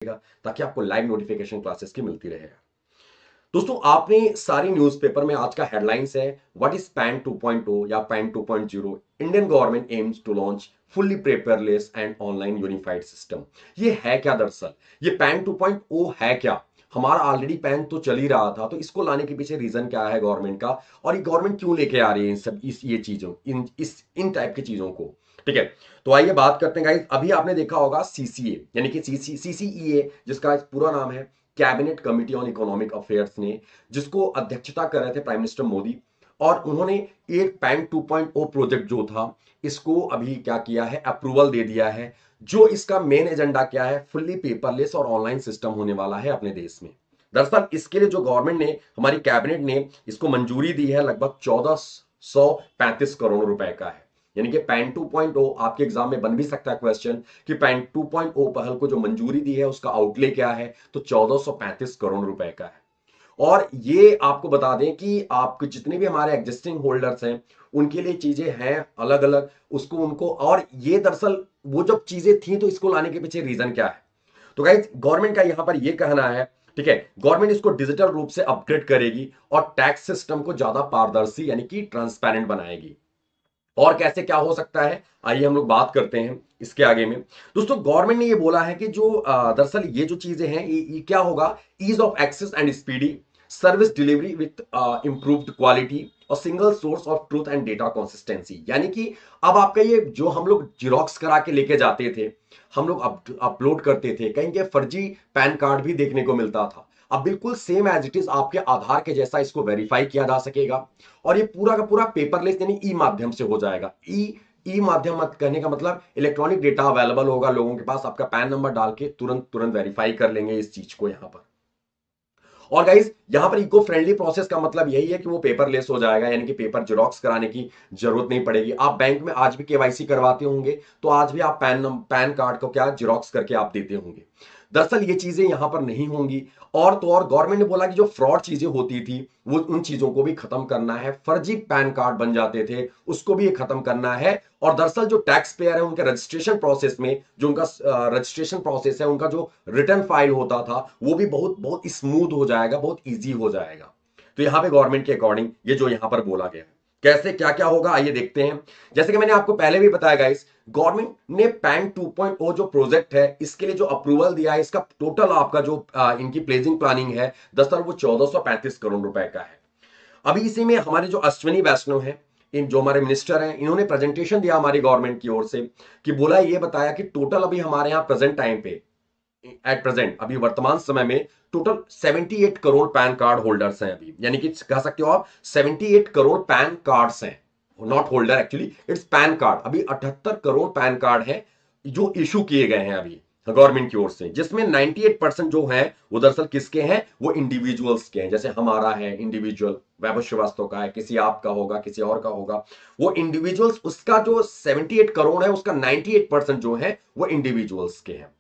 ताकि आपको live notification classes की मिलती रहे। दोस्तों, आपने सारी न्यूज़पेपर में आज का हेडलाइंस है व्हाट इज पैन 2.0 या PAN 2.0। Indian government aims to launch fully paperless and online unified system. ये है क्या दरअसल? ये पैन 2.0 है क्या? हमारा ऑलरेडी पैन तो चल ही रहा था, तो इसको लाने के पीछे रीजन क्या है गवर्नमेंट का, और ये गवर्नमेंट क्यों लेके आ रही है इन सब ये चीजों इन टाइप की चीजों को। ठीक है, तो आइए बात करते हैं गाइस। अभी आपने देखा होगा सीसीए यानी कि सीसीईए, जिसका पूरा नाम है cabinet committee on economic affairs ने, जिसको अध्यक्षता कर रहे थे प्राइम मिनिस्टर मोदी, और उन्होंने एक पैन 2.0 प्रोजेक्ट जो था इसको अभी क्या किया है, अप्रूवल दे दिया है। जो इसका मेन एजेंडा क्या है, फुल्ली पेपरलेस और ऑनलाइन सिस्टम होने वाला है अपने देश में। दरअसल इसके लिए जो गवर्नमेंट ने, हमारी कैबिनेट ने इसको मंजूरी दी है, लगभग 1435 करोड़ रुपए का है। यानी कि पैन 2.0 आपके एग्जाम में बन भी सकता है क्वेश्चन कि पैन 2.0 पहल को जो मंजूरी दी है उसका आउटले क्या है, तो 1435 करोड़ रुपए का है। और ये आपको बता दें कि आपके जितने भी हमारे एग्जिस्टिंग होल्डर्स हैं उनके लिए चीजें हैं अलग अलग, उसको उनको, और ये दरअसल वो जब चीजें थी तो इसको लाने के पीछे रीजन क्या है। तो गाइस, गवर्नमेंट का यहां पर ये कहना है, ठीक है, गवर्नमेंट इसको डिजिटल रूप से अपग्रेड करेगी और टैक्स सिस्टम को ज्यादा पारदर्शी यानी कि ट्रांसपेरेंट बनाएगी। और कैसे क्या हो सकता है, आइए हम लोग बात करते हैं इसके आगे में। दोस्तों, गवर्नमेंट ने ये बोला है कि जो दरअसल ये जो चीजें हैं ये क्या होगा, ease of access and speedy service delivery with improved quality और single source of truth and data consistency. यानी कि अब आपका ये जो हम लोग जिरोक्स करा के लेके जाते थे, हम लोग अपलोड करते थे, कहीं के फर्जी पैन कार्ड भी देखने को मिलता था, अब बिल्कुल सेम एज इट इज आपके आधार के जैसा इसको वेरीफाई किया जा सकेगा। और ये पूरा का पूरा पेपरलेस यानी ई माध्यम से हो जाएगा। ई माध्यम मत कहने का मतलब इलेक्ट्रॉनिक डेटा अवेलेबल होगा लोगों के पास, आपका पैन नंबर डाल के तुरंत तुरंत वेरीफाई कर लेंगे इस चीज को यहां पर। और गाइस, यहां पर इको फ्रेंडली प्रोसेस का मतलब यही है कि वो पेपरलेस हो जाएगा, यानी कि पेपर जेरॉक्स कराने की जरूरत नहीं पड़ेगी। आप बैंक में आज भी केवाईसी करवाते होंगे तो आज भी आप पैन कार्ड को क्या जेरॉक्स करके आप देते होंगे। दरअसल ये चीजें यहां पर नहीं होंगी। और तो और गवर्नमेंट ने बोला कि जो फ्रॉड चीजें होती थी वो उन चीजों को भी खत्म करना है, फर्जी पैन कार्ड बन जाते थे उसको भी ये खत्म करना है। और दरअसल जो टैक्स पेयर है उनके रजिस्ट्रेशन प्रोसेस में, जो उनका रजिस्ट्रेशन प्रोसेस है, उनका जो रिटर्न फाइल होता था वो भी बहुत बहुत स्मूथ हो जाएगा, बहुत ईजी हो जाएगा। तो यहां पे गवर्नमेंट के अकॉर्डिंग ये जो यहां पर बोला गया है, कैसे क्या क्या होगा आइए देखते हैं। जैसे कि मैंने आपको पहले भी बताया गाइस, गवर्नमेंट ने पैन 2.0 जो प्रोजेक्ट है इसके लिए जो अप्रूवल दिया है, इसका टोटल आपका जो इनकी प्लेजिंग प्लानिंग है दरअसल वो 1435 करोड़ रुपए का है। अभी इसी में हमारे जो अश्विनी वैष्णव हैं, इन जो हमारे मिनिस्टर हैं, इन्होंने प्रेजेंटेशन दिया हमारी गवर्नमेंट की ओर से, कि बोला, ये बताया कि टोटल अभी हमारे यहां प्रेजेंट टाइम पे, एट प्रेजेंट अभी वर्तमान समय में total 78 crore pan card holders हैं अभी, यानी कि कह सकते हो आप 78 करोड़ पैन कार्ड्स हैं, not holder actually, it's pan card. अभी 78 करोड़ पैन कार्ड हैं जो इशू किए गए हैं अभी गवर्नमेंट की ओर से, जिसमें 98% जो है वो दरअसल किसके हैं, वो इंडिविजुअल्स के हैं। जैसे हमारा है इंडिविजुअल, वैभव श्रीवास्तव का है, किसी आपका होगा, किसी और का होगा, वो इंडिविजुअल्स, उसका जो 78 करोड़ है उसका 98% जो है वो इंडिविजुअल्स के हैं।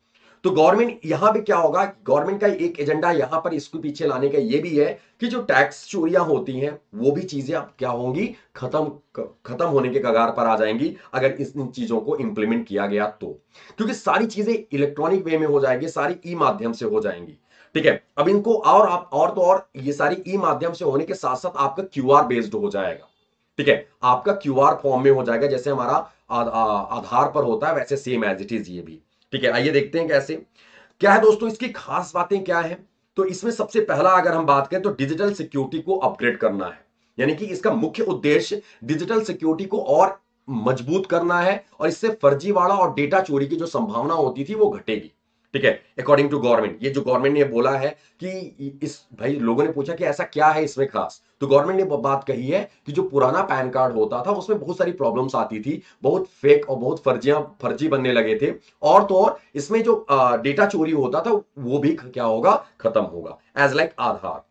तो गवर्नमेंट यहां भी क्या होगा, गवर्नमेंट का एक एजेंडा यहां पर इसको पीछे लाने का ये भी है कि जो टैक्स चोरियां होती हैं वो भी चीजें अब क्या होंगी, खत्म होने के कगार पर आ जाएंगी अगर इन चीजों को इंप्लीमेंट किया गया तो, क्योंकि सारी चीजें इलेक्ट्रॉनिक वे में हो जाएंगी, सारी ई माध्यम से हो जाएंगी। ठीक है, अब इनको और तो और ये सारी ई माध्यम से होने के साथ साथ आपका क्यूआर बेस्ड हो जाएगा। ठीक है, आपका क्यूआर फॉर्म में हो जाएगा, जैसे हमारा आधार पर होता है वैसे सेम एज इट इज ये भी। ठीक है, आइए देखते हैं कैसे क्या है। दोस्तों, इसकी खास बातें क्या है, तो इसमें सबसे पहला अगर हम बात करें तो डिजिटल सिक्योरिटी को अपग्रेड करना है, यानी कि इसका मुख्य उद्देश्य डिजिटल सिक्योरिटी को और मजबूत करना है, और इससे फर्जीवाड़ा और डेटा चोरी की जो संभावना होती थी वो घटेगी। ठीक है, अकॉर्डिंग टू गवर्नमेंट, ये जो गवर्नमेंट ने बोला है कि इस भाई लोगों ने पूछा कि ऐसा क्या है इसमें खास, तो गवर्नमेंट ने बात कही है कि जो पुराना पैन कार्ड होता था उसमें बहुत सारी प्रॉब्लम्स आती थी, बहुत फेक और बहुत फर्जी बनने लगे थे, और तो और इसमें जो डेटा चोरी होता था वो भी क्या होगा, खत्म होगा, एज लाइक आधार।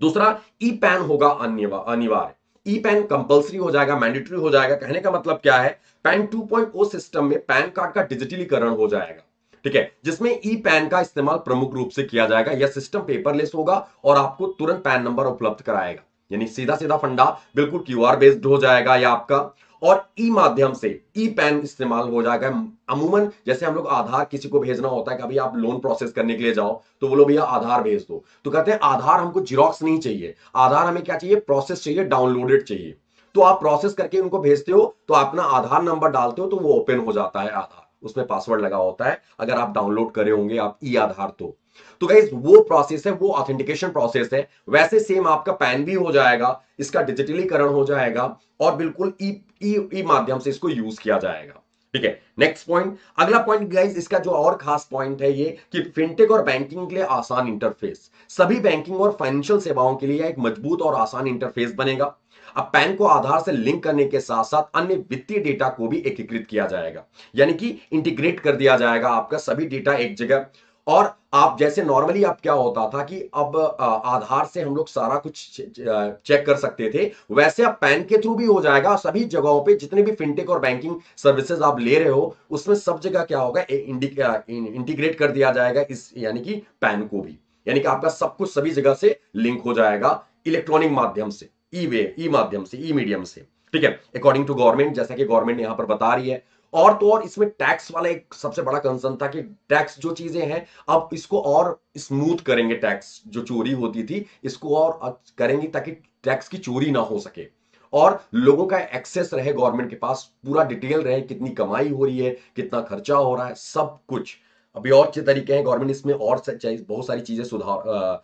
दूसरा, ई पैन होगा अनिवार्य, ई पैन कंपलसरी हो जाएगा, मैंडेटरी हो जाएगा। कहने का मतलब क्या है, पैन 2.0 सिस्टम में पैन कार्ड का डिजिटलीकरण हो जाएगा। ठीक है, जिसमें ई पैन का इस्तेमाल प्रमुख रूप से किया जाएगा। यह सिस्टम पेपरलेस होगा और आपको तुरंत पैन नंबर उपलब्ध कराएगा, यानी सीधा सीधा फंडा बिल्कुल क्यूआर बेस्ड हो जाएगा या आपका। और ई माध्यम से ई पैन इस्तेमाल हो जाएगा। अमूमन जैसे हम लोग आधार किसी को भेजना होता है कि अभी आप लोन प्रोसेस करने के लिए जाओ तो बोलो भैया आधार भेज दो, तो कहते हैं आधार हमको जीरोक्स नहीं चाहिए, आधार हमें क्या चाहिए, प्रोसेस चाहिए, डाउनलोडेड चाहिए। तो आप प्रोसेस करके उनको भेजते हो तो अपना आधार नंबर डालते हो तो वो ओपन हो जाता है आधार, उसमें पासवर्ड लगा होता है अगर आप डाउनलोड करे होंगे आप ई आधार तो गाइस वो प्रोसेस है, वो ऑथेंटिकेशन प्रोसेस है। वैसे सेम आपका पैन भी हो जाएगा, इसका डिजिटलीकरण हो जाएगा और बिल्कुल ई ई ई माध्यम से इसको यूज किया जाएगा। ठीक है, नेक्स्ट पॉइंट, अगला पॉइंट गाइस इसका जो और खास पॉइंट है ये कि फिनटेक और बैंकिंग के लिए आसान इंटरफेस, सभी बैंकिंग और फाइनेंशियल सेवाओं के लिए एक मजबूत और आसान इंटरफेस बनेगा। अब पैन को आधार से लिंक करने के साथ साथ अन्य वित्तीय डेटा को भी एकीकृत किया जाएगा, यानी कि इंटीग्रेट कर दिया जाएगा आपका सभी डेटा एक जगह। और आप जैसे नॉर्मली अब क्या होता था कि अब आधार से हम लोग सारा कुछ चेक कर सकते थे, वैसे अब पैन के थ्रू भी हो जाएगा। सभी जगहों पे जितने भी फिनटेक और बैंकिंग सर्विसेज आप ले रहे हो उसमें सब जगह क्या होगा, इंटीग्रेट कर दिया जाएगा इस यानी कि पैन को भी, यानी कि आपका सब कुछ सभी जगह से लिंक हो जाएगा इलेक्ट्रॉनिक माध्यम से, ई माध्यम से, ई मीडियम से। ठीक है, अकॉर्डिंग टू गवर्नमेंट, जैसा कि गवर्नमेंट यहां पर बता रही है। और तो और इसमें टैक्स वाला एक सबसे बड़ा कंसर्न था कि टैक्स जो चीजें हैं अब इसको और स्मूथ करेंगे, टैक्स जो चोरी होती थी इसको और करेंगे ताकि टैक्स की चोरी ना हो सके और लोगों का एक्सेस रहे, गवर्नमेंट के पास पूरा डिटेल रहे, कितनी कमाई हो रही है, कितना खर्चा हो रहा है, सब कुछ। अभी और अच्छे तरीके हैं, गवर्नमेंट इसमें और बहुत सारी चीजें सुधार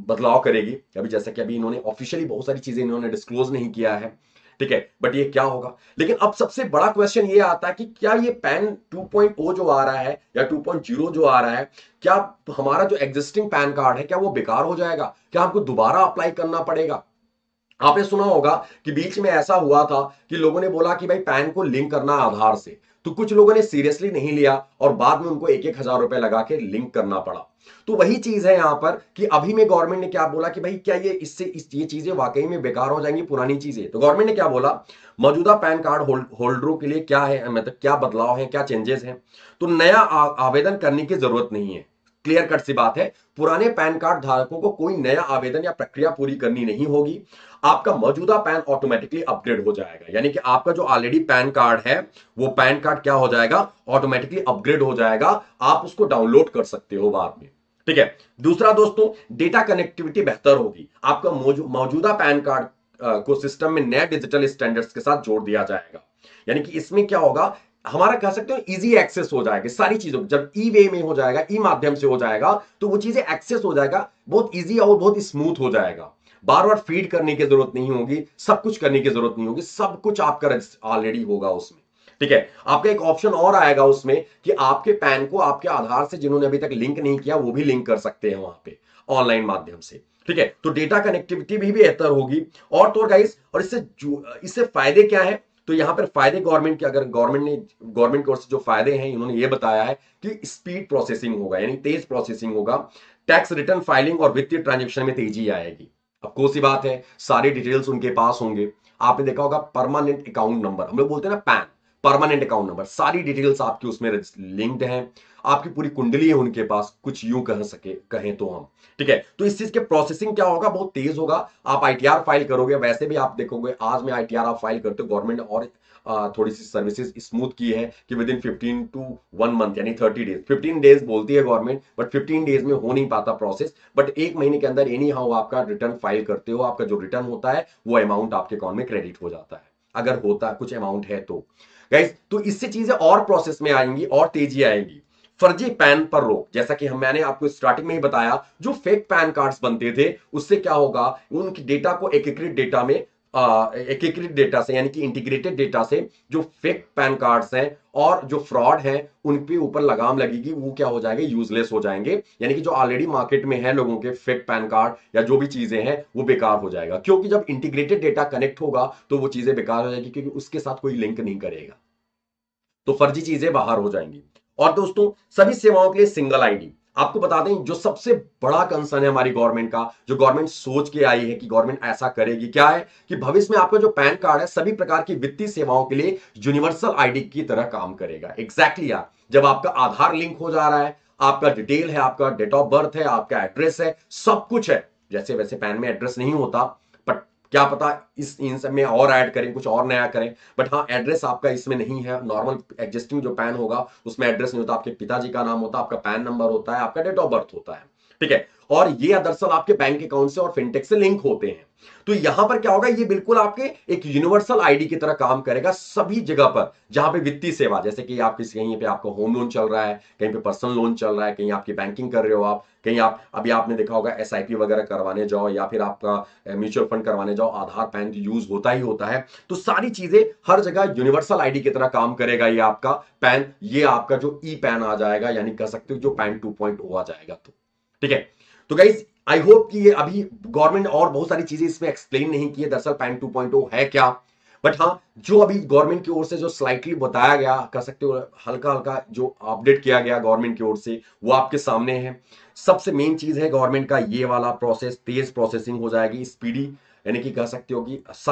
बदलाव करेगी। अभी जैसा कि अभी इन्होंने ऑफिशियली बहुत सारी चीजें इन्होंने डिस्क्लोज नहीं किया है, ठीक है, बट ये क्या होगा। लेकिन अब सबसे बड़ा क्वेश्चन ये आता है कि क्या ये पैन 2.0 जो आ रहा है या 2.0 जो आ रहा है, क्या हमारा जो एग्जिस्टिंग पैन कार्ड है क्या वो बेकार हो जाएगा, क्या हमको दोबारा अप्लाई करना पड़ेगा। आपने सुना होगा कि बीच में ऐसा हुआ था कि लोगों ने बोला कि भाई पैन को लिंक करना आधार से, तो कुछ लोगों ने सीरियसली नहीं लिया और बाद में उनको 1,000 रुपए लगा के लिंक करना पड़ा। तो वही चीज है यहां पर कि अभी में गवर्नमेंट ने क्या बोला कि भाई क्या ये ये चीजें वाकई में बेकार हो जाएंगी, पुरानी चीजें। तो गवर्नमेंट ने क्या बोला, मौजूदा पैन कार्ड होल्डरों के लिए क्या है, मतलब क्या बदलाव है, क्या चेंजेस हैं। तो नया आवेदन करने की जरूरत नहीं है, क्लियर कट सी बात है। पुराने पैन कार्ड धारकों को कोई नया आवेदन या प्रक्रिया पूरी करनी नहीं होगी। आपका मौजूदा पैन ऑटोमेटिकली अपग्रेड हो जाएगा, यानी कि आपका जो ऑलरेडी पैन कार्ड है वो पैन कार्ड क्या हो जाएगा, ऑटोमेटिकली अपग्रेड हो जाएगा। आप उसको डाउनलोड कर सकते हो बाद में। ठीक है, दूसरा दोस्तों, डेटा कनेक्टिविटी बेहतर होगी। आपका मौजूदा पैन कार्ड को सिस्टम में नए डिजिटल स्टैंडर्ड्स के साथ जोड़ दिया जाएगा, यानी कि इसमें क्या होगा, हमारा कह सकते हो इजी एक्सेस हो जाएगा सारी चीजों, जब ई वे में हो जाएगा, ई माध्यम से हो जाएगा तो वो चीजें एक्सेस हो जाएगा, बहुत इजी और बहुत स्मूथ हो जाएगा। बार बार फीड करने की जरूरत नहीं होगी, सब कुछ करने की जरूरत नहीं होगी, सब कुछ आपका ऑलरेडी होगा उसमें। ठीक है, आपका एक ऑप्शन और आएगा उसमें कि आपके पैन को आपके आधार से जिन्होंने अभी तक लिंक नहीं किया वो भी लिंक कर सकते हैं वहां पे ऑनलाइन माध्यम से। ठीक है, तो डेटा कनेक्टिविटी भी बेहतर होगी। और तो गाइस, और इससे फायदे क्या है, तो यहां पर फायदे गवर्नमेंट के, अगर गवर्नमेंट की ओर से जो फायदे हैं इन्होंने ये बताया है कि स्पीड प्रोसेसिंग होगा, यानी तेज प्रोसेसिंग होगा, टैक्स रिटर्न फाइलिंग और वित्तीय ट्रांजेक्शन में तेजी आएगी। अब कौन सी बात है, सारे डिटेल्स उनके पास होंगे। आपने देखा होगा परमानेंट अकाउंट नंबर, हम लोग बोलते हैं ना पैन, परमानेंट अकाउंट नंबर, सारी डिटेल्स आपकी उसमें लिंक्ड हैं, आपकी पूरी कुंडली है उनके पास, कुछ यूं कहें तो हम। ठीक है, तो इस चीज के प्रोसेसिंग क्या होगा, बहुत तेज होगा। आप आईटीआर फाइल करोगे, वैसे भी आप देखोगे आज में आईटीआर आप फाइल करते हो, गवर्नमेंट और थोड़ी सी सर्विसेज स्मूथ की है कि विद इन 15 टू 1 मंथ, यानी 30 डेज, 15 डेज बोलती है गवर्नमेंट, बट 15 डेज में हो नहीं पाता प्रोसेस, बट एक महीने के अंदर एनी हाउ आपका रिटर्न फाइल करते हो, आपका जो रिटर्न होता है वो अमाउंट आपके अकाउंट में क्रेडिट हो जाता है, अगर होता है कुछ अमाउंट है तो। गाइस, तो इससे चीजें और प्रोसेस में आएंगी और तेजी आएगी। फर्जी पैन पर रोक, जैसा कि मैंने आपको स्टार्टिंग में ही बताया, जो फेक पैन कार्ड्स बनते थे उससे क्या होगा, उनकी डेटा को एकीकृत डेटा से यानी कि इंटीग्रेटेड डेटा से जो फेक पैन कार्ड्स हैं और जो फ्रॉड हैं उन पे ऊपर लगाम लगेगी, वो क्या हो जाएंगे, यूजलेस हो जाएंगे, यानी कि जो ऑलरेडी मार्केट में है लोगों के फेक पैन कार्ड या जो भी चीजें हैं वो बेकार हो जाएगा, क्योंकि जब इंटीग्रेटेड डेटा कनेक्ट होगा तो वो चीजें बेकार हो जाएगी, क्योंकि उसके साथ कोई लिंक नहीं करेगा, तो फर्जी चीजें बाहर हो जाएंगी। और दोस्तों, सभी सेवाओं के लिए सिंगल आईडी, आपको बता दें जो सबसे बड़ा कंसर्न है हमारी गवर्नमेंट का, जो गवर्नमेंट सोच के आई है कि गवर्नमेंट ऐसा करेगी, क्या है कि भविष्य में आपका जो पैन कार्ड है सभी प्रकार की वित्तीय सेवाओं के लिए यूनिवर्सल आईडी की तरह काम करेगा। एग्जैक्टली यार, जब आपका आधार लिंक हो जा रहा है, आपका डिटेल है, आपका डेट ऑफ बर्थ है, आपका एड्रेस है, सब कुछ है, जैसे वैसे पैन में एड्रेस नहीं होता, बट क्या पता इन सब में और ऐड करें, कुछ और नया करें, बट हाँ एड्रेस आपका इसमें नहीं है। नॉर्मल एग्जिस्टिंग जो पैन होगा उसमें एड्रेस नहीं होता, आपके पिताजी का नाम होता है, आपका पैन नंबर होता है, आपका डेट ऑफ बर्थ होता है, ठीक है। और ये दरअसल आपके बैंक अकाउंट से और फिनटेक से लिंक होते हैं। तो यहां पर क्या होगा, ये बिल्कुल आपके एक यूनिवर्सल आईडी की तरह काम करेगा सभी जगह पर जहां पे वित्तीय सेवा, जैसे कि आप किसी कहीं पे आपका होम लोन चल रहा है, कहीं पे पर्सनल लोन चल रहा है, कहीं आपकी बैंकिंग कर रहे हो आप, कहीं आप अभी आपने देखा होगा एसआईपी वगैरह करवाने जाओ या फिर आपका म्यूचुअल फंड करवाने जाओ, आधार पैन यूज होता ही होता है। तो सारी चीजें हर जगह यूनिवर्सल आईडी की तरह काम करेगा ये आपका पैन, ये आपका जो ई पैन आ जाएगा, यानी कह सकते हो जो पैन 2.0 आ जाएगा। तो ठीक है, तो गाइज आई होप कि ये अभी गवर्नमेंट और बहुत सारी चीजें इसमें एक्सप्लेन नहीं की है दरअसल पैन 2.0 है क्या, बट हाँ जो अभी गवर्नमेंट की ओर से जो स्लाइटली बताया गया, कह सकते हो हल्का हल्का जो अपडेट किया गया गवर्नमेंट की ओर से, वो आपके सामने है। सबसे मेन चीज है गवर्नमेंट का ये वाला प्रोसेस तेज प्रोसेसिंग हो जाएगी, स्पीडी, यानी कि कह सकते हो कि